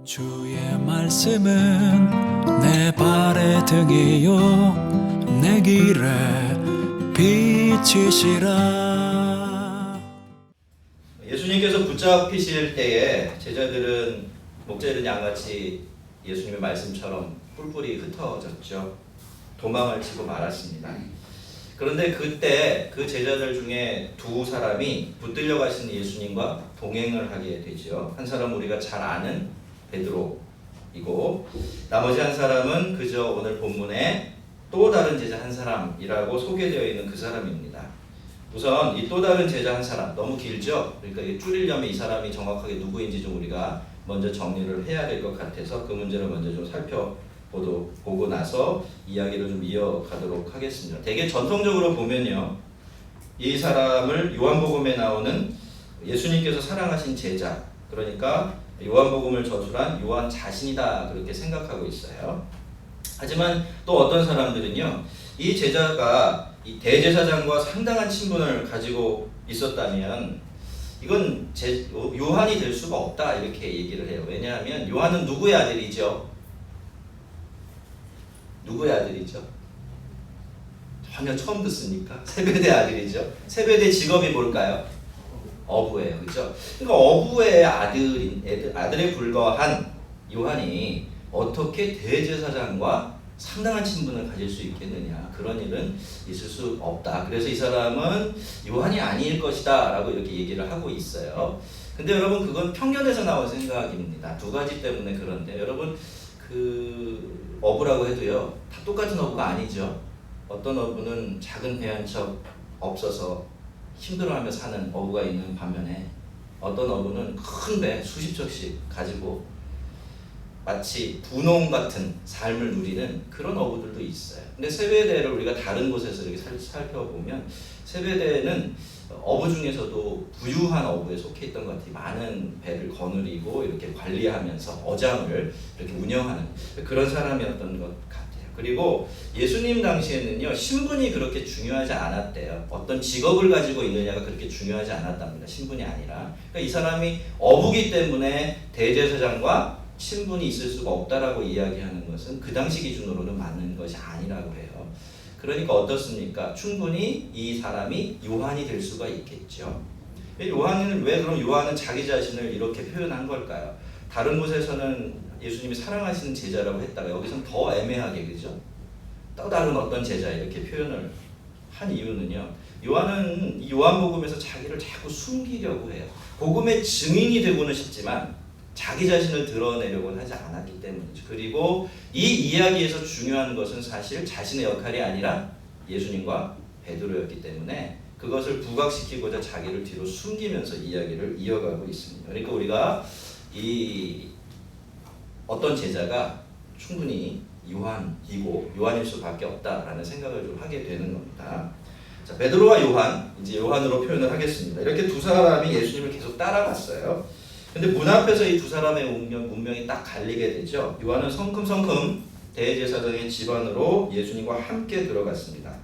주의 말씀은 내 발의 등이요 내 길에 빛이시라. 예수님께서 붙잡히실 때에 제자들은 목자 잃은 양같이 예수님의 말씀처럼 뿔뿔이 흩어졌죠. 도망을 치고 말았습니다. 그런데 그때 그 제자들 중에 두 사람이 붙들려 가신 예수님과 동행을 하게 되죠. 한 사람은 우리가 잘 아는 베드로이고 나머지 한 사람은 그저 오늘 본문에 또 다른 제자 한 사람이라고 소개되어 있는 그 사람입니다. 우선 이 또 다른 제자 한 사람 너무 길죠? 그러니까 줄이려면 이 사람이 정확하게 누구인지 좀 우리가 먼저 정리를 해야 될 것 같아서 그 문제를 먼저 좀 살펴보고 나서 이야기를 좀 이어가도록 하겠습니다. 되게 전통적으로 보면요, 이 사람을 요한복음에 나오는 예수님께서 사랑하신 제자, 그러니까 요한복음을 저술한 요한 자신이다 그렇게 생각하고 있어요. 하지만 또 어떤 사람들은요, 이 제자가 이 대제사장과 상당한 친분을 가지고 있었다면 이건 요한이 될 수가 없다 이렇게 얘기를 해요. 왜냐하면 요한은 누구의 아들이죠? 누구의 아들이죠? 전혀 처음 듣습니까? 세베대 아들이죠. 세베대 직업이 뭘까요? 어부예요, 그렇죠? 그러니까 어부의 아들에 불과한 요한이 어떻게 대제사장과 상당한 친분을 가질 수 있겠느냐? 그런 일은 있을 수 없다. 그래서 이 사람은 요한이 아닐 것이다 라고 이렇게 얘기를 하고 있어요. 근데 여러분, 그건 편견에서 나온 생각입니다. 두 가지 때문에. 그런데 여러분, 그 어부라고 해도요, 다 똑같은 어부가 아니죠. 어떤 어부는 작은 배 한 척 없어서 힘들어하며 사는 어부가 있는 반면에 어떤 어부는 큰 배 수십 척씩 가지고 마치 분홍 같은 삶을 누리는 그런 어부들도 있어요. 근데 세베대를 우리가 다른 곳에서 이렇게 살펴보면 세베대는 어부 중에서도 부유한 어부에 속해 있던 것 같아요. 많은 배를 거느리고 이렇게 관리하면서 어장을 이렇게 운영하는 그런 사람이었던 것 같아요. 그리고 예수님 당시에는요, 신분이 그렇게 중요하지 않았대요. 어떤 직업을 가지고 있느냐가 그렇게 중요하지 않았답니다. 신분이 아니라. 그러니까 이 사람이 어부기 때문에 대제사장과 친분이 있을 수가 없다라고 이야기하는 것은 그 당시 기준으로는 맞는 것이 아니라고 해요. 그러니까 어떻습니까? 충분히 이 사람이 요한이 될 수가 있겠죠. 요한은 왜 그럼 요한은 자기 자신을 이렇게 표현한 걸까요? 다른 곳에서는 예수님이 사랑하시는 제자라고 했다가 여기서는 더 애매하게, 그죠? 또 다른 어떤 제자 이렇게 표현을 한 이유는요, 요한은 이 요한복음에서 자기를 자꾸 숨기려고 해요. 복음의 증인이 되고는 싶지만 자기 자신을 드러내려고는 하지 않았기 때문이죠. 그리고 이 이야기에서 중요한 것은 사실 자신의 역할이 아니라 예수님과 베드로였기 때문에 그것을 부각시키고자 자기를 뒤로 숨기면서 이야기를 이어가고 있습니다. 그러니까 우리가 이 어떤 제자가 충분히 요한이고 요한일 수밖에 없다라는 생각을 좀 하게 되는 겁니다. 자, 베드로와 요한, 이제 요한으로 표현을 하겠습니다. 이렇게 두 사람이 예수님을 계속 따라갔어요. 근데 문 앞에서 이 두 사람의 운명이 딱 갈리게 되죠. 요한은 성큼성큼 대제사장의 집안으로 예수님과 함께 들어갔습니다.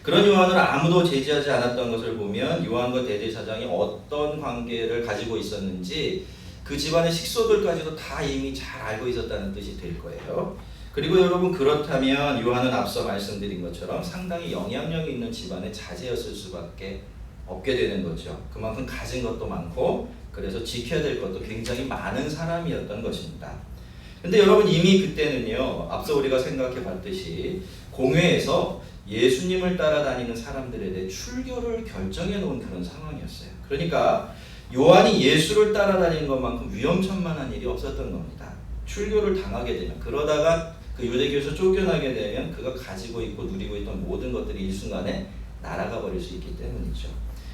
그런 요한을 아무도 제지하지 않았던 것을 보면 요한과 대제사장이 어떤 관계를 가지고 있었는지 그 집안의 식소들까지도 다 이미 잘 알고 있었다는 뜻이 될 거예요. 그리고 여러분, 그렇다면 요한은 앞서 말씀드린 것처럼 상당히 영향력 있는 집안의 자제였을 수밖에 없게 되는 거죠. 그만큼 가진 것도 많고 그래서 지켜야 될 것도 굉장히 많은 사람이었던 것입니다. 근데 여러분, 이미 그때는요, 앞서 우리가 생각해 봤듯이 공회에서 예수님을 따라다니는 사람들에 대해 출교를 결정해 놓은 그런 상황이었어요. 그러니까 요한이 예수를 따라다니는 것만큼 위험천만한 일이 없었던 겁니다. 출교를 당하게 되면, 그러다가 그 유대교에서 쫓겨나게 되면 그가 가지고 있고 누리고 있던 모든 것들이 일순간에 날아가 버릴 수 있기 때문이죠.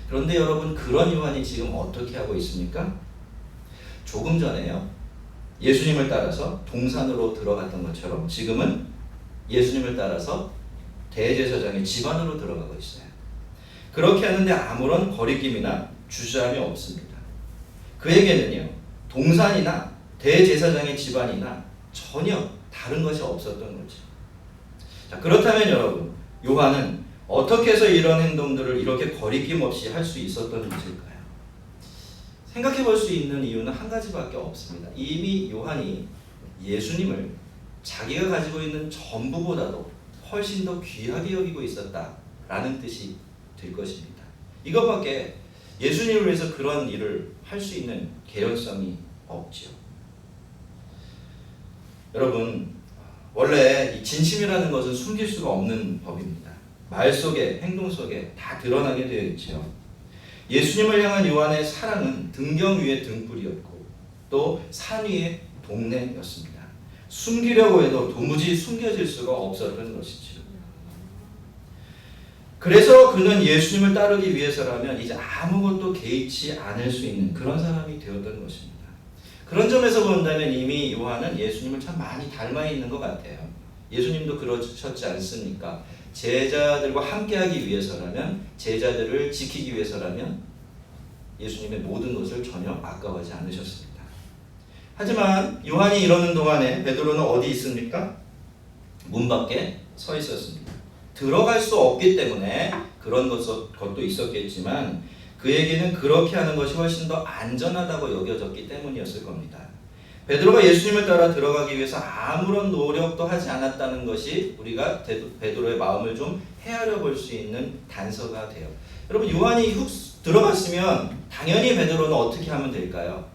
그런데 여러분, 그런 요한이 지금 어떻게 하고 있습니까? 조금 전에요, 예수님을 따라서 동산으로 들어갔던 것처럼 지금은 예수님을 따라서 대제사장의 집안으로 들어가고 있어요. 그렇게 하는데 아무런 거리낌이나 주저함이 없습니다. 그에게는요, 동산이나 대제사장의 집안이나 전혀 다른 것이 없었던 거죠. 자, 그렇다면 여러분, 요한은 어떻게 해서 이런 행동들을 이렇게 거리낌 없이 할 수 있었던 것일까요? 생각해 볼 수 있는 이유는 한 가지밖에 없습니다. 이미 요한이 예수님을 자기가 가지고 있는 전부보다도 훨씬 더 귀하게 여기고 있었다라는 뜻이 될 것입니다. 이것밖에 예수님을 위해서 그런 일을 할 수 있는 개연성이 없지요. 여러분, 원래 이 진심이라는 것은 숨길 수가 없는 법입니다. 말 속에, 행동 속에 다 드러나게 되어 있죠. 예수님을 향한 요한의 사랑은 등경 위의 등불이었고 또 산 위의 동네였습니다. 숨기려고 해도 도무지 숨겨질 수가 없었던 것이죠. 그래서 그는 예수님을 따르기 위해서라면 이제 아무것도 개의치 않을 수 있는 그런 사람이 되었던 것입니다. 그런 점에서 본다면 이미 요한은 예수님을 참 많이 닮아 있는 것 같아요. 예수님도 그러셨지 않습니까? 제자들과 함께하기 위해서라면, 제자들을 지키기 위해서라면 예수님의 모든 것을 전혀 아까워하지 않으셨습니다. 하지만 요한이 이러는 동안에 베드로는 어디 있습니까? 문 밖에 서 있었습니다. 들어갈 수 없기 때문에 그런 것도 있었겠지만 그에게는 그렇게 하는 것이 훨씬 더 안전하다고 여겨졌기 때문이었을 겁니다. 베드로가 예수님을 따라 들어가기 위해서 아무런 노력도 하지 않았다는 것이 우리가 베드로의 마음을 좀 헤아려 볼 수 있는 단서가 돼요. 여러분, 요한이 훅 들어갔으면 당연히 베드로는 어떻게 하면 될까요?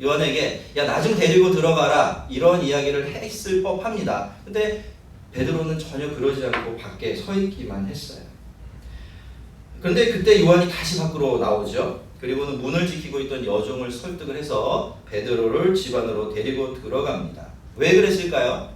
요한에게 야, 나 좀 데리고 들어가라 이런 이야기를 했을 법합니다. 근데 베드로는 전혀 그러지 않고 밖에 서 있기만 했어요. 그런데 그때 요한이 다시 밖으로 나오죠. 그리고는 문을 지키고 있던 여종을 설득을 해서 베드로를 집 안으로 데리고 들어갑니다. 왜 그랬을까요?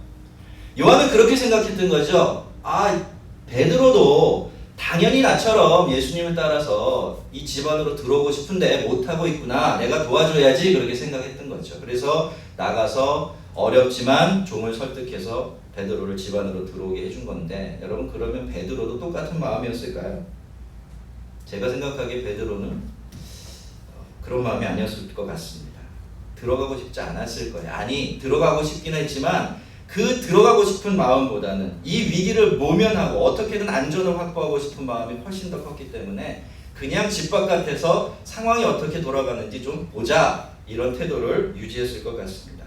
요한은 그렇게 생각했던 거죠. 아, 베드로도 당연히 나처럼 예수님을 따라서 이 집 안으로 들어오고 싶은데 못하고 있구나. 내가 도와줘야지. 그렇게 생각했던 거죠. 그래서 나가서 어렵지만 종을 설득해서 베드로를 집 안으로 들어오게 해준 건데, 여러분, 그러면 베드로도 똑같은 마음이었을까요? 제가 생각하기에 베드로는 그런 마음이 아니었을 것 같습니다. 들어가고 싶지 않았을 거예요. 아니, 들어가고 싶긴 했지만 그 들어가고 싶은 마음보다는 이 위기를 모면하고 어떻게든 안전을 확보하고 싶은 마음이 훨씬 더 컸기 때문에 그냥 집 바깥에서 상황이 어떻게 돌아가는지 좀 보자, 이런 태도를 유지했을 것 같습니다.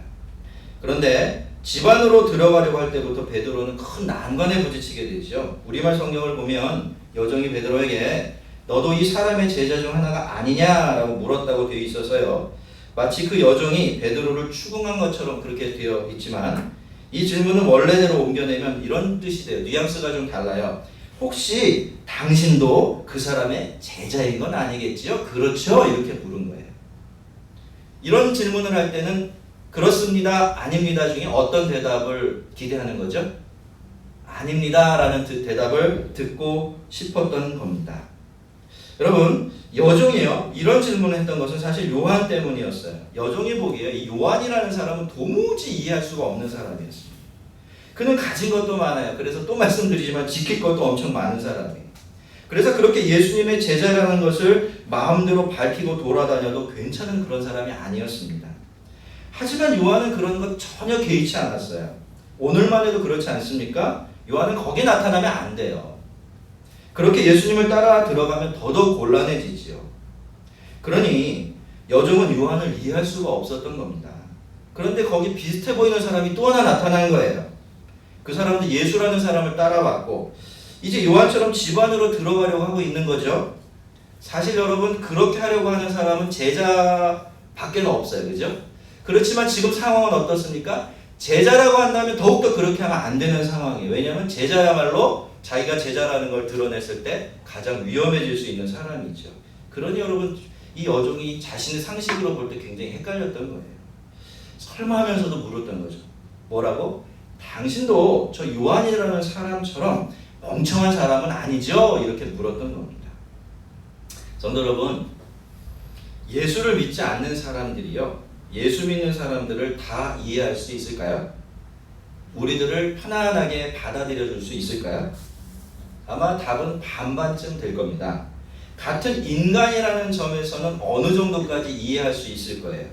그런데 집 안으로 들어가려고 할 때부터 베드로는 큰 난관에 부딪히게 되죠. 우리말 성경을 보면 여종이 베드로에게 너도 이 사람의 제자 중 하나가 아니냐라고 물었다고 되어 있어서요. 마치 그 여종이 베드로를 추궁한 것처럼 그렇게 되어 있지만 이 질문은 원래대로 옮겨내면 이런 뜻이 돼요. 뉘앙스가 좀 달라요. 혹시 당신도 그 사람의 제자인 건 아니겠지요? 그렇죠? 이렇게 물은 거예요. 이런 질문을 할 때는 그렇습니다, 아닙니다 중에 어떤 대답을 기대하는 거죠? 아닙니다라는 대답을 듣고 싶었던 겁니다. 여러분, 여종이요, 이런 질문을 했던 것은 사실 요한 때문이었어요. 여종이 보기에 이 요한이라는 사람은 도무지 이해할 수가 없는 사람이었습니다. 그는 가진 것도 많아요. 그래서 또 말씀드리지만 지킬 것도 엄청 많은 사람이에요. 그래서 그렇게 예수님의 제자라는 것을 마음대로 밝히고 돌아다녀도 괜찮은 그런 사람이 아니었습니다. 하지만 요한은 그런 것 전혀 개의치 않았어요. 오늘만 해도 그렇지 않습니까? 요한은 거기 나타나면 안 돼요. 그렇게 예수님을 따라 들어가면 더더욱 곤란해지지요. 그러니 여종은 요한을 이해할 수가 없었던 겁니다. 그런데 거기 비슷해 보이는 사람이 또 하나 나타난 거예요. 그 사람도 예수라는 사람을 따라왔고 이제 요한처럼 집 안으로 들어가려고 하고 있는 거죠. 사실 여러분, 그렇게 하려고 하는 사람은 제자밖에 없어요. 그죠? 그렇지만 지금 상황은 어떻습니까? 제자라고 한다면 더욱더 그렇게 하면 안 되는 상황이에요. 왜냐하면 제자야말로 자기가 제자라는 걸 드러냈을 때 가장 위험해질 수 있는 사람이죠. 그러니 여러분, 이 여종이 자신의 상식으로 볼 때 굉장히 헷갈렸던 거예요. 설마 하면서도 물었던 거죠. 뭐라고? 당신도 저 요한이라는 사람처럼 멍청한 사람은 아니죠? 이렇게 물었던 겁니다. 성도 여러분, 예수를 믿지 않는 사람들이요, 예수 믿는 사람들을 다 이해할 수 있을까요? 우리들을 편안하게 받아들여 줄 수 있을까요? 아마 답은 반반쯤 될 겁니다. 같은 인간이라는 점에서는 어느 정도까지 이해할 수 있을 거예요.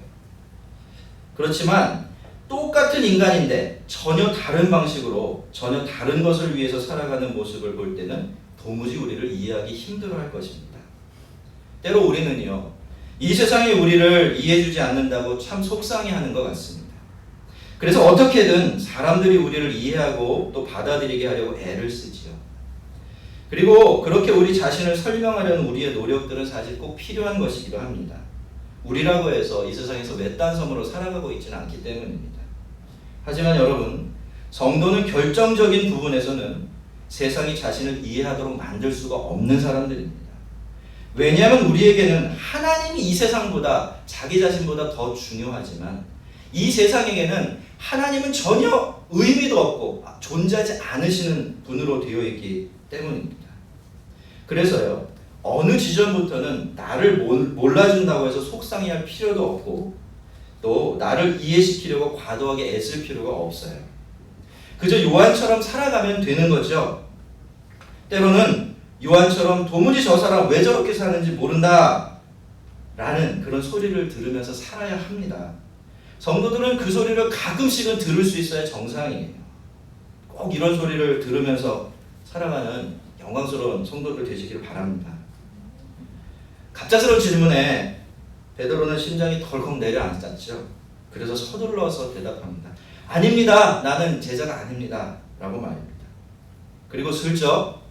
그렇지만 똑같은 인간인데 전혀 다른 방식으로 전혀 다른 것을 위해서 살아가는 모습을 볼 때는 도무지 우리를 이해하기 힘들어할 것입니다. 때로 우리는요, 이 세상이 우리를 이해해주지 않는다고 참 속상해하는 것 같습니다. 그래서 어떻게든 사람들이 우리를 이해하고 또 받아들이게 하려고 애를 쓰지요. 그리고 그렇게 우리 자신을 설명하려는 우리의 노력들은 사실 꼭 필요한 것이기도 합니다. 우리라고 해서 이 세상에서 외딴 섬으로 살아가고 있지는 않기 때문입니다. 하지만 여러분, 성도는 결정적인 부분에서는 세상이 자신을 이해하도록 만들 수가 없는 사람들입니다. 왜냐하면 우리에게는 하나님이 이 세상보다 자기 자신보다 더 중요하지만 이 세상에게는 하나님은 전혀 의미도 없고 존재하지 않으시는 분으로 되어 있기 때문입니다. 그래서요, 어느 지점부터는 나를 몰라준다고 해서 속상해할 필요도 없고 또 나를 이해시키려고 과도하게 애쓸 필요가 없어요. 그저 요한처럼 살아가면 되는 거죠. 때로는 요한처럼 도무지 저 사람 왜 저렇게 사는지 모른다 라는 그런 소리를 들으면서 살아야 합니다. 성도들은 그 소리를 가끔씩은 들을 수 있어야 정상이에요. 꼭 이런 소리를 들으면서 살아가는 영광스러운 성도들 되시길 바랍니다. 갑작스러운 질문에 베드로는 심장이 덜컥 내려앉았죠. 그래서 서둘러서 대답합니다. 아닙니다. 나는 제자가 아닙니다. 라고 말입니다. 그리고 슬쩍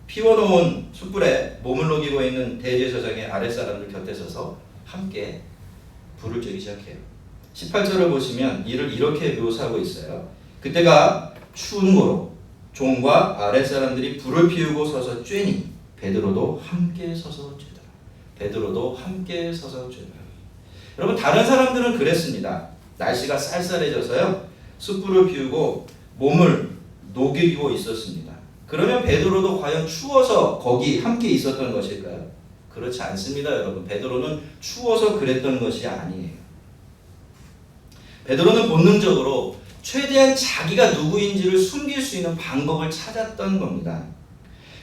피워놓은 숯불에 몸을 녹이고 있는 대제사장의 아랫사람들 곁에 서서 함께 불을 쬐기 시작해요. 18절을 보시면 이를 이렇게 묘사하고 있어요. 그때가 추운 고로 종과 아랫사람들이 불을 피우고 서서 쬐니 베드로도 함께 서서 쬐더라. 베드로도 함께 서서 쬐더라. 여러분, 다른 사람들은 그랬습니다. 날씨가 쌀쌀해져서요, 숯불을 피우고 몸을 녹이고 있었습니다. 그러면 베드로도 과연 추워서 거기 함께 있었던 것일까요? 그렇지 않습니다, 여러분. 베드로는 추워서 그랬던 것이 아니에요. 베드로는 본능적으로 최대한 자기가 누구인지를 숨길 수 있는 방법을 찾았던 겁니다.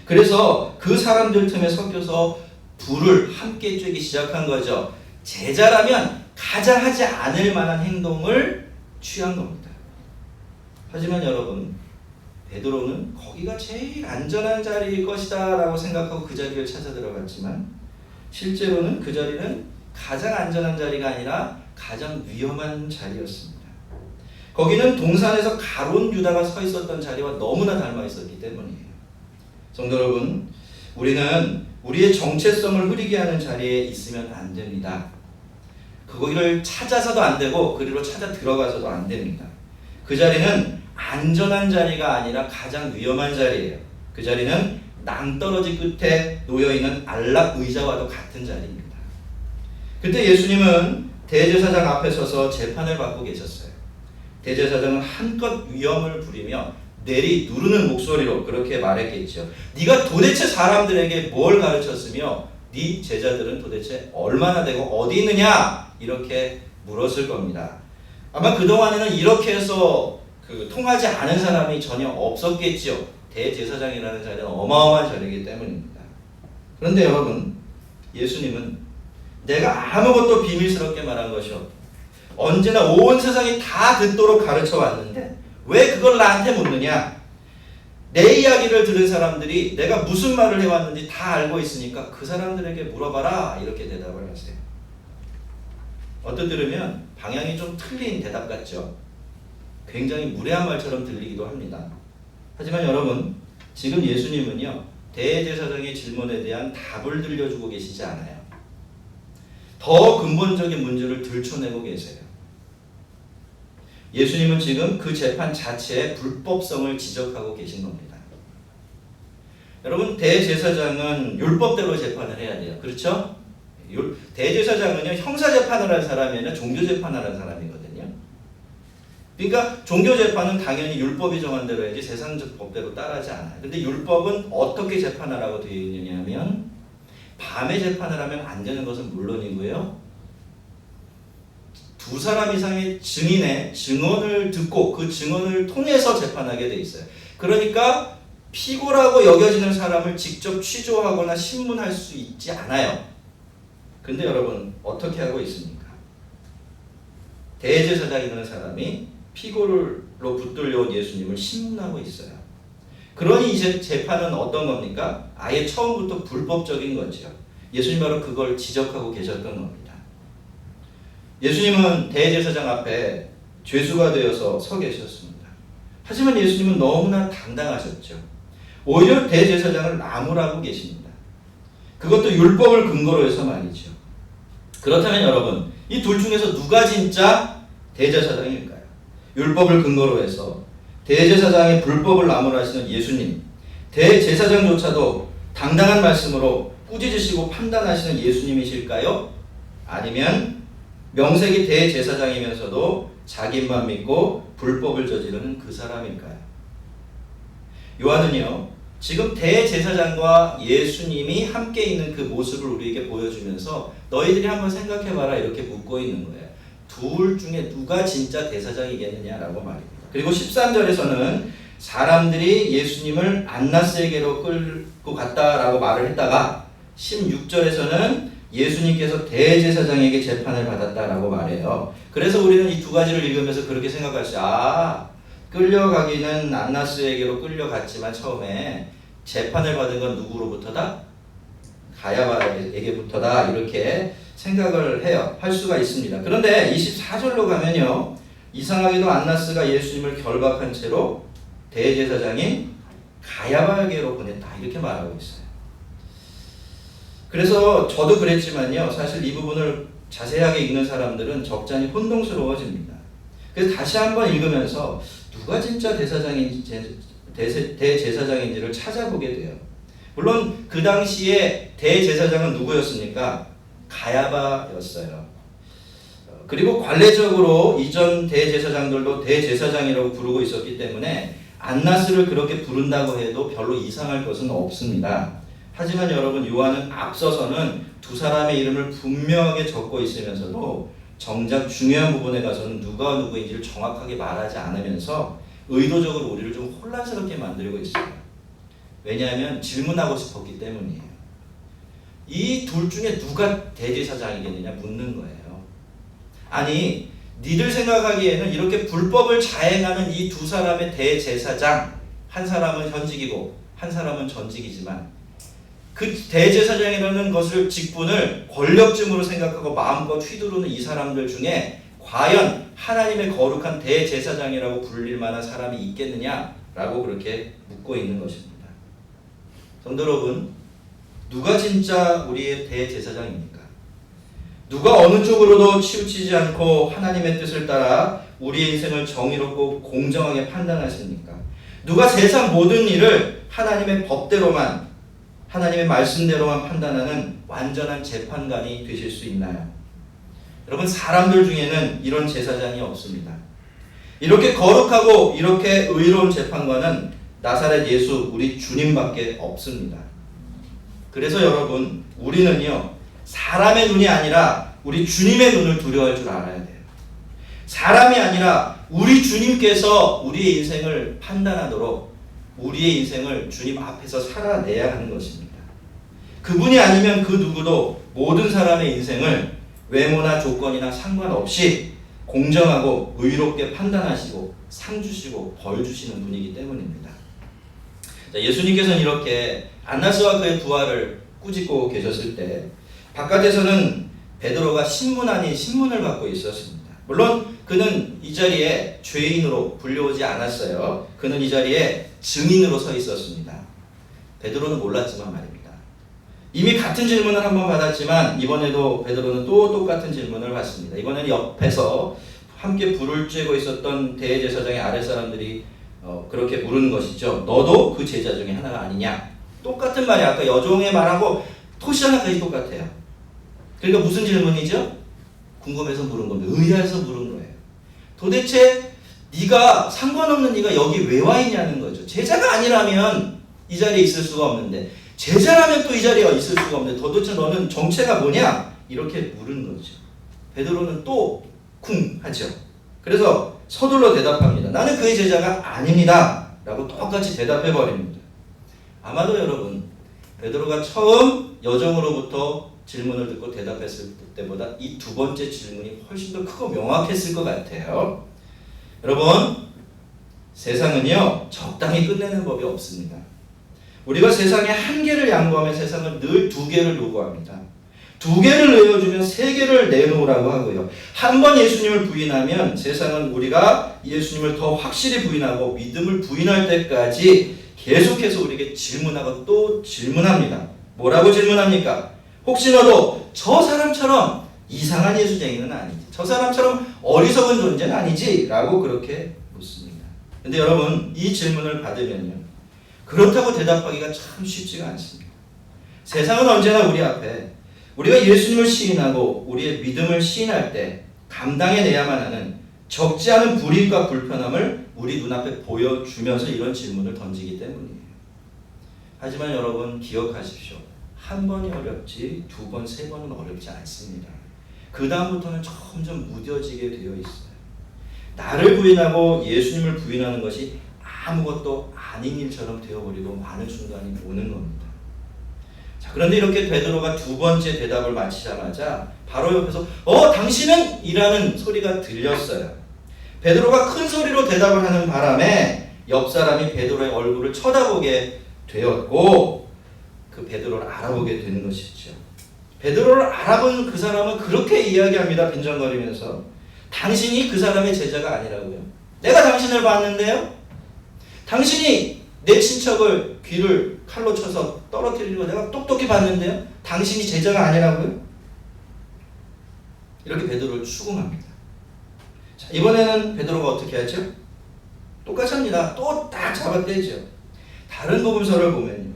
그래서 그 사람들 틈에 섞여서 불을 함께 쬐기 시작한 거죠. 제자라면 가장 하지 않을 만한 행동을 취한 겁니다. 하지만 여러분, 베드로는 거기가 제일 안전한 자리일 것이다 라고 생각하고 그 자리를 찾아 들어갔지만 실제로는 그 자리는 가장 안전한 자리가 아니라 가장 위험한 자리였습니다. 거기는 동산에서 가룟 유다가 서 있었던 자리와 너무나 닮아 있었기 때문이에요. 성도 여러분, 우리는 우리의 정체성을 흐리게 하는 자리에 있으면 안 됩니다. 그거를 찾아서도 안 되고 그리로 찾아 들어가서도 안 됩니다. 그 자리는 안전한 자리가 아니라 가장 위험한 자리예요. 그 자리는 낭떠러지 끝에 놓여있는 안락 의자와도 같은 자리입니다. 그때 예수님은 대제사장 앞에 서서 재판을 받고 계셨어요. 대제사장은 한껏 위험을 부리며 내리 누르는 목소리로 그렇게 말했겠죠. 네가 도대체 사람들에게 뭘 가르쳤으며 네 제자들은 도대체 얼마나 되고 어디 있느냐? 이렇게 물었을 겁니다. 아마 그동안에는 이렇게 해서 통하지 않은 사람이 전혀 없었겠죠. 대제사장이라는 자리는 어마어마한 자리이기 때문입니다. 그런데 여러분, 예수님은 내가 아무것도 비밀스럽게 말한 것이 없다. 언제나 온 세상이 다 듣도록 가르쳐 왔는데 왜 그걸 나한테 묻느냐? 내 이야기를 들은 사람들이 내가 무슨 말을 해왔는지 다 알고 있으니까 그 사람들에게 물어봐라. 이렇게 대답을 하세요. 어떠들으면 방향이 좀 틀린 대답 같죠? 굉장히 무례한 말처럼 들리기도 합니다. 하지만 여러분, 지금 예수님은요, 대제사장의 질문에 대한 답을 들려주고 계시지 않아요. 더 근본적인 문제를 들춰내고 계세요. 예수님은 지금 그 재판 자체의 불법성을 지적하고 계신 겁니다. 여러분, 대제사장은 율법대로 재판을 해야 돼요. 그렇죠? 대제사장은요, 형사재판을 한 사람이 아니라 종교재판을 한 사람이거든요. 그러니까 종교재판은 당연히 율법이 정한 대로 해야지 세상적 법대로 따르지 않아요. 근데 율법은 어떻게 재판하라고 되어 있느냐면 밤에 재판을 하면 안 되는 것은 물론이고요, 2사람 이상의 증인의 증언을 듣고 그 증언을 통해서 재판하게 돼 있어요. 그러니까 피고라고 여겨지는 사람을 직접 취조하거나 신문할 수 있지 않아요. 근데 여러분, 어떻게 하고 있습니까? 대제사장이라는 사람이 피고로 붙들려온 예수님을 신문하고 있어요. 그러니 이제 재판은 어떤 겁니까? 아예 처음부터 불법적인 거죠. 예수님 바로 그걸 지적하고 계셨던 겁니다. 예수님은 대제사장 앞에 죄수가 되어서 서 계셨습니다. 하지만 예수님은 너무나 당당하셨죠. 오히려 대제사장을 나무라고 계십니다. 그것도 율법을 근거로 해서 말이죠. 그렇다면 여러분, 이 둘 중에서 누가 진짜 대제사장일까요? 율법을 근거로 해서 대제사장의 불법을 나무라시는 예수님, 대제사장조차도 당당한 말씀으로 꾸짖으시고 판단하시는 예수님이실까요? 아니면 명색이 대제사장이면서도 자기만 믿고 불법을 저지르는 그 사람일까요? 요한은요, 지금 대제사장과 예수님이 함께 있는 그 모습을 우리에게 보여주면서 너희들이 한번 생각해봐라 이렇게 묻고 있는 거예요. 둘 중에 누가 진짜 대제사장이겠느냐라고 말입니다. 그리고 13절에서는 사람들이 예수님을 안나스에게로 끌고 갔다라고 말을 했다가 16절에서는 예수님께서 대제사장에게 재판을 받았다라고 말해요. 그래서 우리는 이 두 가지를 읽으면서 그렇게 생각할 수 있어요. 끌려가기는 안나스에게로 끌려갔지만 처음에 재판을 받은 건 누구로부터다? 가야바에게부터다. 이렇게 생각을 할 수가 있습니다. 그런데 24절로 가면요, 이상하게도 안나스가 예수님을 결박한 채로 대제사장인 가야바에게로 보냈다. 이렇게 말하고 있어요. 그래서 저도 그랬지만요, 사실 이 부분을 자세하게 읽는 사람들은 적잖이 혼동스러워집니다. 그래서 다시 한번 읽으면서 누가 진짜 대제사장인지를 찾아보게 돼요. 물론 그 당시에 대제사장은 누구였습니까? 가야바였어요. 그리고 관례적으로 이전 대제사장들도 대제사장이라고 부르고 있었기 때문에 안나스를 그렇게 부른다고 해도 별로 이상할 것은 없습니다. 하지만 여러분, 요한은 앞서서는 두 사람의 이름을 분명하게 적고 있으면서도 정작 중요한 부분에 가서는 누가 누구인지를 정확하게 말하지 않으면서 의도적으로 우리를 좀 혼란스럽게 만들고 있어요. 왜냐하면 질문하고 싶었기 때문이에요. 이 둘 중에 누가 대제사장이겠느냐 묻는 거예요. 아니, 니들 생각하기에는 이렇게 불법을 자행하는 이 두 사람의 대제사장, 한 사람은 현직이고 한 사람은 전직이지만 그 대제사장이라는 것을 직분을 권력쯤으로 생각하고 마음껏 휘두르는 이 사람들 중에 과연 하나님의 거룩한 대제사장이라고 불릴 만한 사람이 있겠느냐라고 그렇게 묻고 있는 것입니다. 성도 여러분, 누가 진짜 우리의 대제사장입니까? 누가 어느 쪽으로도 치우치지 않고 하나님의 뜻을 따라 우리의 인생을 정의롭고 공정하게 판단하십니까? 누가 세상 모든 일을 하나님의 법대로만, 하나님의 말씀대로만 판단하는 완전한 재판관이 되실 수 있나요? 여러분, 사람들 중에는 이런 제사장이 없습니다. 이렇게 거룩하고 이렇게 의로운 재판관은 나사렛 예수 우리 주님밖에 없습니다. 그래서 여러분, 우리는요, 사람의 눈이 아니라 우리 주님의 눈을 두려워할 줄 알아야 돼요. 사람이 아니라 우리 주님께서 우리의 인생을 판단하도록 우리의 인생을 주님 앞에서 살아내야 하는 것입니다. 그분이 아니면 그 누구도 모든 사람의 인생을 외모나 조건이나 상관없이 공정하고 의롭게 판단하시고 상 주시고 벌 주시는 분이기 때문입니다. 자, 예수님께서는 이렇게 안나스와 그의 부하를 꾸짖고 계셨을 때 바깥에서는 베드로가 신문 아닌 신문을 받고 있었습니다. 물론 그는 이 자리에 죄인으로 불려오지 않았어요. 그는 이 자리에 증인으로 서 있었습니다. 베드로는 몰랐지만 말입니다. 이미 같은 질문을 한번 받았지만 이번에도 베드로는 또 똑같은 질문을 받습니다. 이번에는 옆에서 함께 불을 쬐고 있었던 대제사장의 아랫사람들이 그렇게 물은 것이죠. 너도 그 제자 중에 하나가 아니냐? 똑같은 말이 아까 여종의 말하고 토시 하나까지 똑같아요. 그러니까 무슨 질문이죠? 궁금해서 물은 겁니다. 의아해서 물은 거예요. 도대체 네가 상관없는 네가 여기 왜 와 있냐는 거죠. 제자가 아니라면 이 자리에 있을 수가 없는데 제자라면 또 이 자리에 있을 수가 없는데 도대체 너는 정체가 뭐냐? 이렇게 물은 거죠. 베드로는 또 쿵 하죠. 그래서 서둘러 대답합니다. 나는 그의 제자가 아닙니다. 라고 똑같이 대답해 버립니다. 아마도 여러분, 베드로가 처음 여종으로부터 질문을 듣고 대답했을 때보다 이 두 번째 질문이 훨씬 더 크고 명확했을 것 같아요. 여러분, 세상은요, 적당히 끝내는 법이 없습니다. 우리가 세상에 한 개를 양보하면 세상은 늘 두 개를 요구합니다. 2개를 내어주면 3개를 내놓으라고 하고요. 한 번 예수님을 부인하면 세상은 우리가 예수님을 더 확실히 부인하고 믿음을 부인할 때까지 계속해서 우리에게 질문하고 또 질문합니다. 뭐라고 질문합니까? 혹시 너도 저 사람처럼 이상한 예수쟁이는 아니지? 저 사람처럼 어리석은 존재는 아니지? 라고 그렇게 묻습니다. 근데 여러분, 이 질문을 받으면요, 그렇다고 대답하기가 참 쉽지가 않습니다. 세상은 언제나 우리 앞에 우리가 예수님을 시인하고 우리의 믿음을 시인할 때 감당해내야만 하는 적지 않은 불이익과 불편함을 우리 눈앞에 보여주면서 이런 질문을 던지기 때문이에요. 하지만 여러분, 기억하십시오. 한 번이 어렵지 2번, 3번은 어렵지 않습니다. 그 다음부터는 점점 무뎌지게 되어 있어요. 나를 부인하고 예수님을 부인하는 것이 아무것도 아닌 일처럼 되어버리고 많은 순간이 오는 겁니다. 자, 그런데 이렇게 베드로가 2번째 대답을 마치자마자 바로 옆에서 당신은? 이라는 소리가 들렸어요. 베드로가 큰 소리로 대답을 하는 바람에 옆 사람이 베드로의 얼굴을 쳐다보게 되었고 그 베드로를 알아보게 되는 것이죠. 베드로를 알아본 그 사람은 그렇게 이야기합니다. 빈정거리면서 당신이 그 사람의 제자가 아니라고요. 내가 당신을 봤는데요. 당신이 내 친척을 귀를 칼로 쳐서 떨어뜨리는 거 내가 똑똑히 봤는데요. 당신이 제자가 아니라고요. 이렇게 베드로를 추궁합니다. 자, 이번에는 베드로가 어떻게 하죠? 똑같이 합니다. 또 딱 잡아떼죠. 다른 복음서를 보면요,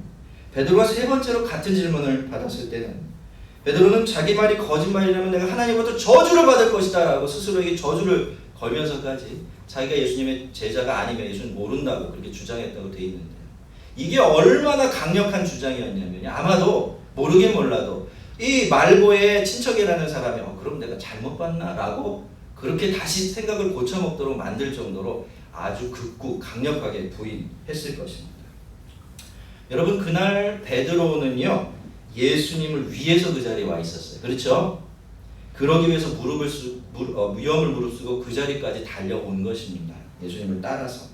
베드로가 3번째로 같은 질문을 받았을 때는 베드로는 자기 말이 거짓말이라면 내가 하나님으로부터 저주를 받을 것이다 라고 스스로에게 저주를 걸면서까지 자기가 예수님의 제자가 아니면 예수님 모른다고 그렇게 주장했다고 되어 있는데요. 이게 얼마나 강력한 주장이었냐면 아마도 모르긴 몰라도 이 말고의 친척이라는 사람이 그럼 내가 잘못 봤나? 라고 그렇게 다시 생각을 고쳐먹도록 만들 정도로 아주 극구 강력하게 부인했을 것입니다. 여러분, 그날 베드로는요, 예수님을 위해서 그 자리에 와 있었어요. 그렇죠? 그러기 위해서 위험을 무릅쓰고 그 자리까지 달려온 것입니다. 예수님을 따라서.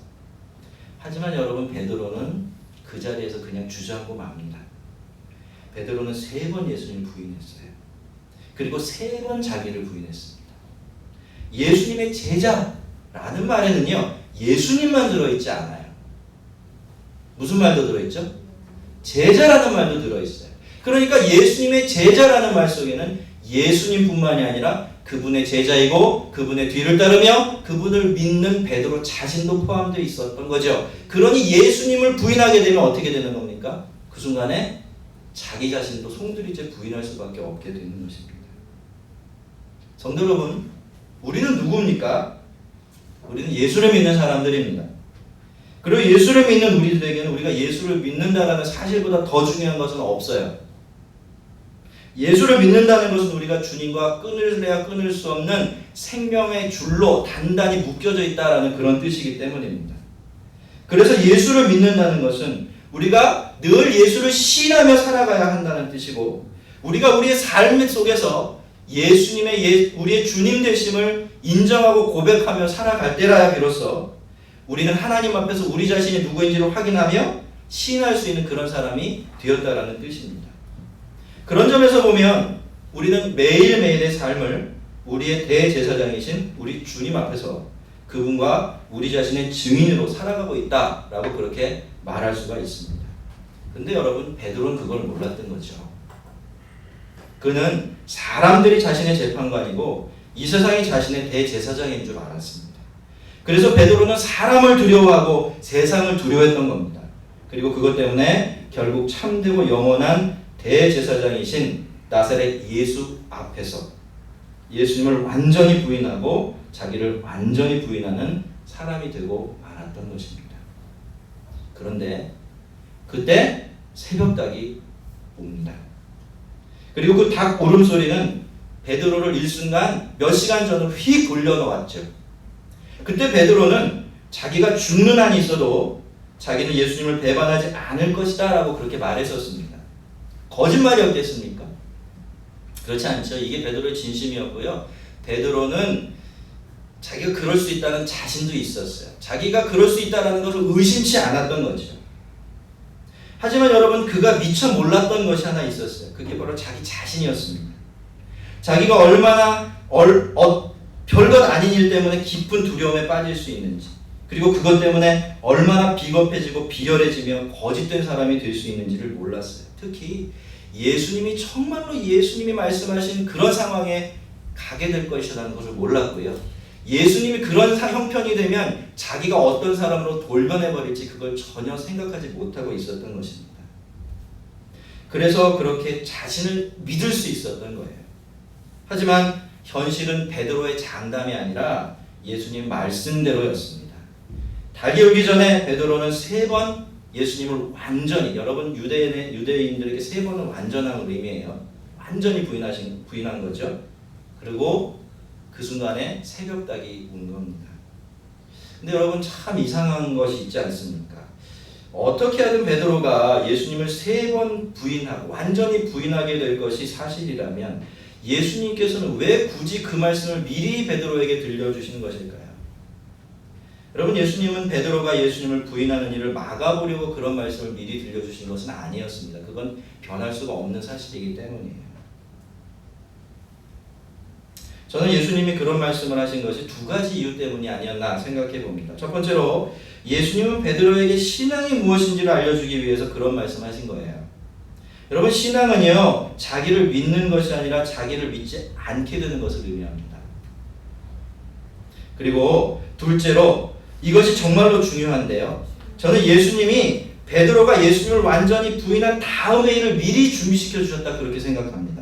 하지만 여러분, 베드로는 그 자리에서 그냥 주저앉고 맙니다. 베드로는 3번 예수님을 부인했어요. 그리고 3번 자기를 부인했습니다. 예수님의 제자라는 말에는요, 예수님만 들어있지 않아요. 무슨 말도 들어있죠? 제자라는 말도 들어있어요. 그러니까 예수님의 제자라는 말 속에는 예수님뿐만이 아니라 그분의 제자이고 그분의 뒤를 따르며 그분을 믿는 베드로 자신도 포함되어 있었던 거죠. 그러니 예수님을 부인하게 되면 어떻게 되는 겁니까? 그 순간에 자기 자신도 송두리째 부인할 수밖에 없게 되는 것입니다. 성도 여러분, 우리는 누구입니까? 우리는 예수를 믿는 사람들입니다. 그리고 예수를 믿는 우리들에게는 우리가 예수를 믿는다는 사실보다 더 중요한 것은 없어요. 예수를 믿는다는 것은 우리가 주님과 끊을래야 끊을 수 없는 생명의 줄로 단단히 묶여져 있다라는 그런 뜻이기 때문입니다. 그래서 예수를 믿는다는 것은 우리가 늘 예수를 신하며 살아가야 한다는 뜻이고, 우리가 우리의 삶 속에서 예수님의 우리의 주님 되심을 인정하고 고백하며 살아갈 때라야 비로소 우리는 하나님 앞에서 우리 자신이 누구인지를 확인하며 시인할 수 있는 그런 사람이 되었다라는 뜻입니다. 그런 점에서 보면 우리는 매일매일의 삶을 우리의 대제사장이신 우리 주님 앞에서 그분과 우리 자신의 증인으로 살아가고 있다라고 그렇게 말할 수가 있습니다. 근데 여러분, 베드로는 그걸 몰랐던 거죠. 그는 사람들이 자신의 재판관이고 이 세상이 자신의 대제사장인 줄 알았습니다. 그래서 베드로는 사람을 두려워하고 세상을 두려워했던 겁니다. 그리고 그것 때문에 결국 참되고 영원한 대제사장이신 나사렛 예수 앞에서 예수님을 완전히 부인하고 자기를 완전히 부인하는 사람이 되고 말았던 것입니다. 그런데 그때 새벽닭이 옵니다. 그리고 그 닭 울음소리는 베드로를 일순간 몇 시간 전으로 휙 돌려놓았죠. 그때 베드로는 자기가 죽는 한이 있어도 자기는 예수님을 배반하지 않을 것이다 라고 그렇게 말했었습니다. 거짓말이었겠습니까? 그렇지 않죠. 이게 베드로의 진심이었고요. 베드로는 자기가 그럴 수 있다는 자신도 있었어요. 자기가 그럴 수 있다는 것을 의심치 않았던 거죠. 하지만 여러분, 그가 미처 몰랐던 것이 하나 있었어요. 그게 바로 자기 자신이었습니다. 자기가 얼마나 별것 아닌 일 때문에 깊은 두려움에 빠질 수 있는지, 그리고 그것 때문에 얼마나 비겁해지고 비열해지며 거짓된 사람이 될 수 있는지를 몰랐어요. 특히 예수님이 정말로 예수님이 말씀하신 그런 상황에 가게 될 것이라는 것을 몰랐고요. 예수님이 그런 형편이 되면 자기가 어떤 사람으로 돌변해버릴지 그걸 전혀 생각하지 못하고 있었던 것입니다. 그래서 그렇게 자신을 믿을 수 있었던 거예요. 하지만 현실은 베드로의 장담이 아니라 예수님 말씀대로였습니다. 닭이 오기 전에 베드로는 3번 예수님을 완전히, 여러분 유대인들에게 3번은 완전한 의미예요. 완전히 부인한 거죠. 그리고 그 순간에 새벽닭이 운 겁니다. 근데 여러분 참 이상한 것이 있지 않습니까? 어떻게 하든 베드로가 예수님을 3번 부인하고 완전히 부인하게 될 것이 사실이라면 예수님께서는 왜 굳이 그 말씀을 미리 베드로에게 들려주시는 것일까요? 여러분, 예수님은 베드로가 예수님을 부인하는 일을 막아보려고 그런 말씀을 미리 들려주신 것은 아니었습니다. 그건 변할 수가 없는 사실이기 때문이에요. 저는 예수님이 그런 말씀을 하신 것이 2가지 이유 때문이 아니었나 생각해 봅니다. 첫 번째로 예수님은 베드로에게 신앙이 무엇인지를 알려주기 위해서 그런 말씀하신 거예요. 여러분, 신앙은요, 자기를 믿는 것이 아니라 자기를 믿지 않게 되는 것을 의미합니다. 그리고 둘째로, 이것이 정말로 중요한데요, 저는 예수님이 베드로가 예수님을 완전히 부인한 다음의 일을 미리 준비시켜 주셨다, 그렇게 생각합니다.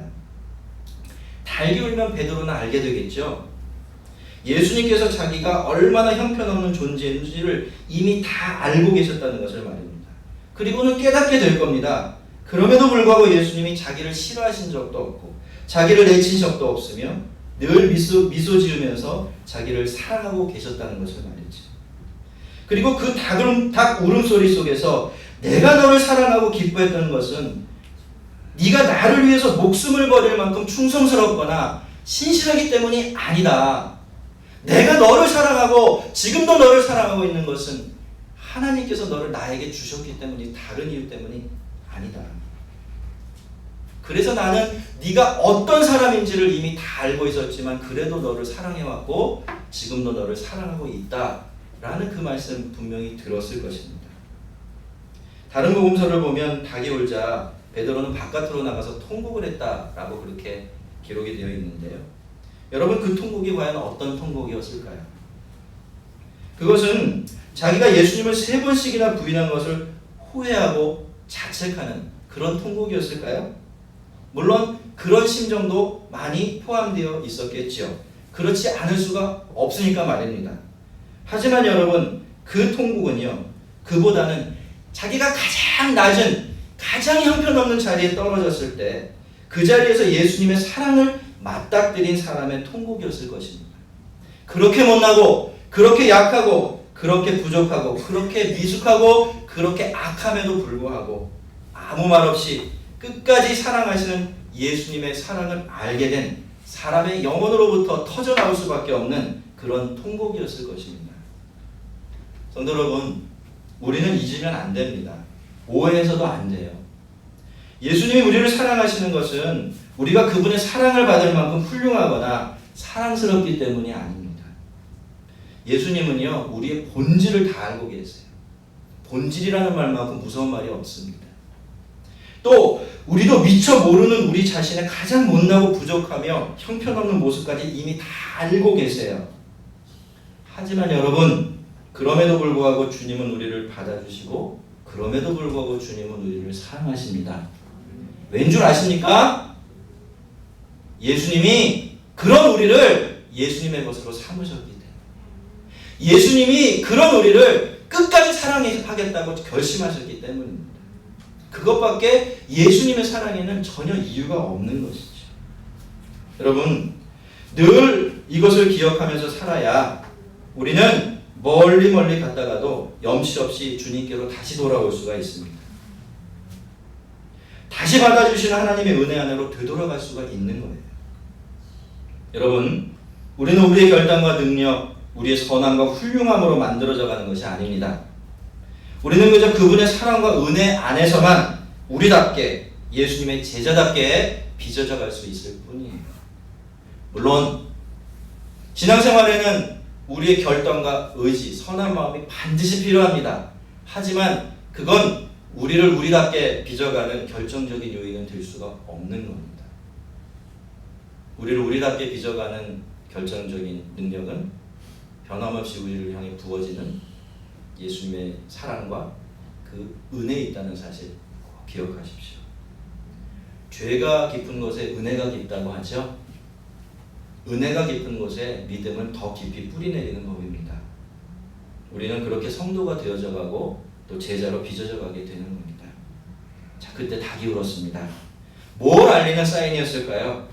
닭이 울면 베드로는 알게 되겠죠. 예수님께서 자기가 얼마나 형편없는 존재인지를 이미 다 알고 계셨다는 것을 말입니다. 그리고는 깨닫게 될 겁니다. 그럼에도 불구하고 예수님이 자기를 싫어하신 적도 없고 자기를 내친 적도 없으며 늘 미소 지으면서 자기를 사랑하고 계셨다는 것을 말이죠. 그리고 그 닭 울음소리 속에서 내가 너를 사랑하고 기뻐했던 것은 네가 나를 위해서 목숨을 버릴 만큼 충성스럽거나 신실하기 때문이 아니다. 내가 너를 사랑하고 지금도 너를 사랑하고 있는 것은 하나님께서 너를 나에게 주셨기 때문이, 다른 이유 때문이 아니다. 그래서 나는 네가 어떤 사람인지를 이미 다 알고 있었지만 그래도 너를 사랑해왔고 지금도 너를 사랑하고 있다라는 그 말씀 분명히 들었을 것입니다. 다른 복음서를 보면 닭이 울자 베드로는 바깥으로 나가서 통곡을 했다라고 그렇게 기록이 되어 있는데요. 여러분, 그 통곡이 과연 어떤 통곡이었을까요? 그것은 자기가 예수님을 3번씩이나 부인한 것을 후회하고 자책하는 그런 통곡이었을까요? 물론 그런 심정도 많이 포함되어 있었겠죠. 그렇지 않을 수가 없으니까 말입니다. 하지만 여러분, 그 통곡은요, 그보다는 자기가 가장 낮은, 가장 형편없는 자리에 떨어졌을 때 그 자리에서 예수님의 사랑을 맞닥뜨린 사람의 통곡이었을 것입니다. 그렇게 못나고, 그렇게 약하고, 그렇게 부족하고, 그렇게 미숙하고, 그렇게 악함에도 불구하고 아무 말 없이 끝까지 사랑하시는 예수님의 사랑을 알게 된 사람의 영혼으로부터 터져나올 수밖에 없는 그런 통곡이었을 것입니다. 성도 여러분, 우리는 잊으면 안 됩니다. 오해해서도 안 돼요. 예수님이 우리를 사랑하시는 것은 우리가 그분의 사랑을 받을 만큼 훌륭하거나 사랑스럽기 때문이 아닙니다. 예수님은요, 우리의 본질을 다 알고 계세요. 본질이라는 말만큼 무서운 말이 없습니다. 또 우리도 미처 모르는 우리 자신의 가장 못나고 부족하며 형편없는 모습까지 이미 다 알고 계세요. 하지만 여러분, 그럼에도 불구하고 주님은 우리를 받아주시고 그럼에도 불구하고 주님은 우리를 사랑하십니다. 왠 줄 아십니까? 예수님이 그런 우리를 예수님의 것으로 삼으셨기 때문에, 예수님이 그런 우리를 끝까지 사랑하겠다고 결심하셨기 때문입니다. 그것밖에 예수님의 사랑에는 전혀 이유가 없는 것이죠. 여러분, 늘 이것을 기억하면서 살아야 우리는 멀리 갔다가도 염치 없이 주님께로 다시 돌아올 수가 있습니다. 다시 받아주시는 하나님의 은혜 안으로 되돌아갈 수가 있는 거예요. 여러분, 우리는 우리의 결단과 능력, 우리의 선함과 훌륭함으로 만들어져 가는 것이 아닙니다. 우리는 그저 그분의 사랑과 은혜 안에서만 우리답게, 예수님의 제자답게 빚어져 갈 수 있을 뿐이에요. 물론 신앙생활에는 우리의 결단과 의지, 선한 마음이 반드시 필요합니다. 하지만 그건 우리를 우리답게 빚어가는 결정적인 요인은 될 수가 없는 겁니다. 우리를 우리답게 빚어가는 결정적인 능력은 변함없이 우리를 향해 부어지는 예수님의 사랑과 그 은혜에 있다는 사실 꼭 기억하십시오. 죄가 깊은 곳에 은혜가 깊다고 하죠. 은혜가 깊은 곳에 믿음은 더 깊이 뿌리내리는 법입니다. 우리는 그렇게 성도가 되어져 가고 또 제자로 빚어져 가게 되는 겁니다. 자, 그때 닭이 울었습니다. 뭘 알리는 사인이었을까요?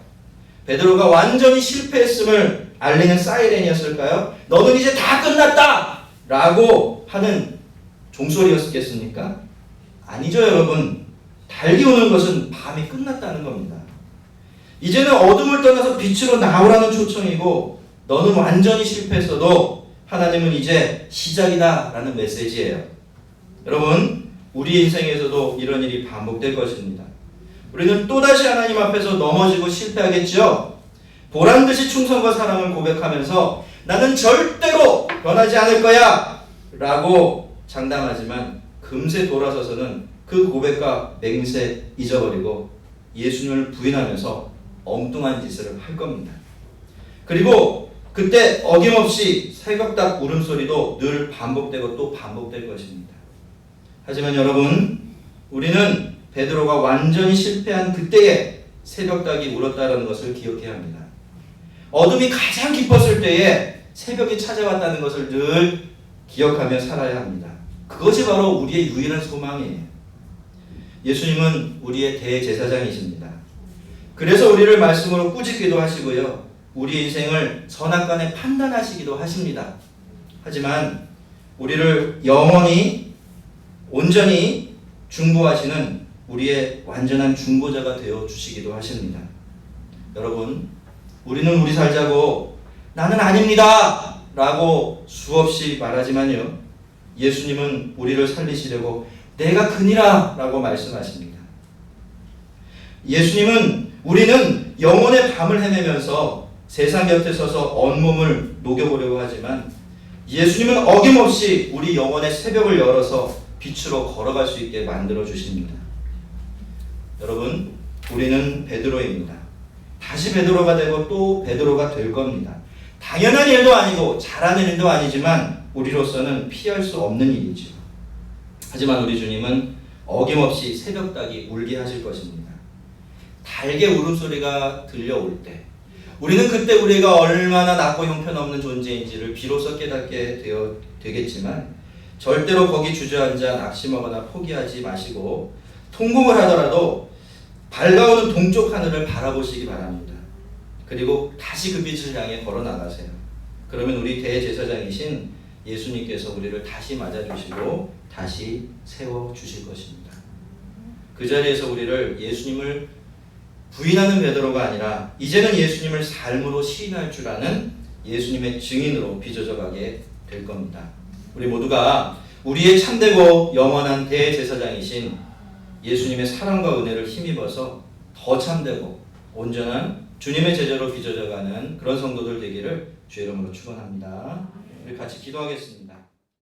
베드로가 완전히 실패했음을 알리는 사이렌이었을까요? 너는 이제 다 끝났다! 라고 하는 종소리였겠습니까? 아니죠, 여러분. 닭이 우는 것은 밤이 끝났다는 겁니다. 이제는 어둠을 떠나서 빛으로 나오라는 초청이고, 너는 완전히 실패했어도 하나님은 이제 시작이다 라는 메시지예요. 여러분, 우리 인생에서도 이런 일이 반복될 것입니다. 우리는 또다시 하나님 앞에서 넘어지고 실패하겠죠. 보란듯이 충성과 사랑을 고백하면서 나는 절대로 변하지 않을 거야 라고 장담하지만 금세 돌아서서는 그 고백과 맹세 잊어버리고 예수님을 부인하면서 엉뚱한 짓을 할 겁니다. 그리고 그때 어김없이 새벽닭 울음소리도 늘 반복되고 또 반복될 것입니다. 하지만 여러분, 우리는 베드로가 완전히 실패한 그때에 새벽닭이 울었다는 것을 기억해야 합니다. 어둠이 가장 깊었을 때에 새벽이 찾아왔다는 것을 늘 기억하며 살아야 합니다. 그것이 바로 우리의 유일한 소망이에요. 예수님은 우리의 대제사장이십니다. 그래서 우리를 말씀으로 꾸짖기도 하시고요. 우리 인생을 선악간에 판단하시기도 하십니다. 하지만 우리를 영원히 온전히 중보하시는 우리의 완전한 중보자가 되어 주시기도 하십니다. 여러분, 우리는 우리 살자고 나는 아닙니다 라고 수없이 말하지만요, 예수님은 우리를 살리시려고 내가 그니라 라고 말씀하십니다. 예수님은 우리는 영혼의 밤을 헤매면서 세상 곁에 서서 온몸을 녹여보려고 하지만 예수님은 어김없이 우리 영혼의 새벽을 열어서 빛으로 걸어갈 수 있게 만들어 주십니다. 여러분, 우리는 베드로입니다. 다시 베드로가 되고 또 베드로가 될 겁니다. 당연한 일도 아니고 잘하는 일도 아니지만 우리로서는 피할 수 없는 일이죠. 하지만 우리 주님은 어김없이 새벽닭이 울게 하실 것입니다. 달게 울음소리가 들려올 때 우리는 그때 우리가 얼마나 낮고 형편없는 존재인지를 비로소 깨닫게 되겠지만 절대로 거기 주저앉아 낙심하거나 포기하지 마시고 통곡을 하더라도 밝아오는 동쪽 하늘을 바라보시기 바랍니다. 그리고 다시 그 빛을 향해 걸어 나가세요. 그러면 우리 대제사장이신 예수님께서 우리를 다시 맞아주시고 다시 세워주실 것입니다. 그 자리에서 우리를 예수님을 부인하는 베드로가 아니라 이제는 예수님을 삶으로 시인할 줄 아는 예수님의 증인으로 빚어져 가게 될 겁니다. 우리 모두가 우리의 참되고 영원한 대제사장이신 예수님의 사랑과 은혜를 힘입어서 더 참되고 온전한 주님의 제자로 빚어져 가는 그런 성도들 되기를 주의 이름으로 축원합니다. 우리 같이 기도하겠습니다.